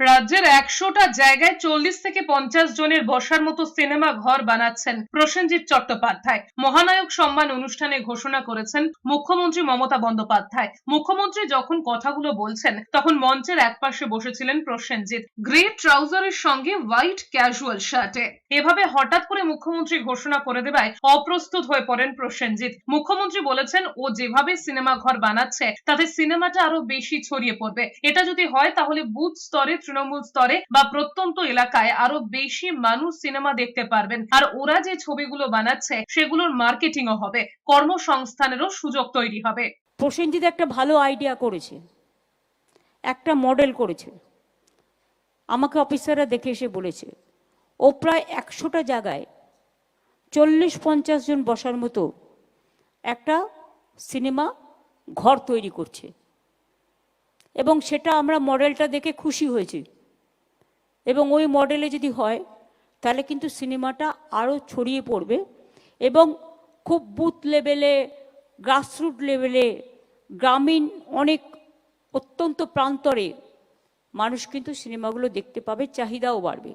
রাজ্যের 100টা জায়গায় 40 থেকে 50 জনের বসার মতো সিনেমা ঘর বানাচ্ছেন প্রসেনজিৎ চট্টোপাধ্যায়। মহানায়ক সম্মান অনুষ্ঠানে ঘোষণা করেছেন মুখ্যমন্ত্রী মমতা বন্দ্যোপাধ্যায়। মুখ্যমন্ত্রী যখন কথাগুলো বলছেন তখন মঞ্চের একপাশে বসেছিলেন প্রসেনজিৎ, গ্রে ট্রাউজারের সঙ্গে হোয়াইট ক্যাজুয়াল শার্টে। এভাবে হঠাৎ করে মুখ্যমন্ত্রী ঘোষণা করে দেওয়ায় অপ্রস্তুত হয়ে পড়েন প্রসেনজিৎ। মুখ্যমন্ত্রী বলেছেন ও যেভাবে সিনেমা ঘর বানাচ্ছে তাতে সিনেমাটা আরো বেশি ছড়িয়ে পড়বে। এটা যদি হয় তাহলে বুথ স্তরে, তৃণমূল স্তরে বা প্রত্যন্ত এলাকায় আরো বেশি মানুষ সিনেমা দেখতে পারবেন। আর ওরা যে ছবিগুলো বানাচ্ছে সেগুলোর মার্কেটিংও হবে, কর্মসংস্থানেরও সুযোগ তৈরি হবে। প্রসেনজিৎ একটা ভালো আইডিয়া করেছে, একটা মডেল করেছে। আমাকে অফিসাররা দেখে এসে বলেছে ও প্রায় 100টা জায়গায় 40-50 জন বসার মতো একটা সিনেমা ঘর তৈরি করছে, এবং সেটা আমরা মডেলটা দেখে খুশি হয়েছি। এবং ওই মডেলে যদি হয় তাহলে কিন্তু সিনেমাটা আরও ছড়িয়ে পড়বে এবং খুব বুথ লেভেলে, গ্রাসরুট লেভেলে, গ্রামীণ অনেক অত্যন্ত প্রান্তরে মানুষ কিন্তু সিনেমাগুলো দেখতে পাবে, চাহিদাও বাড়বে।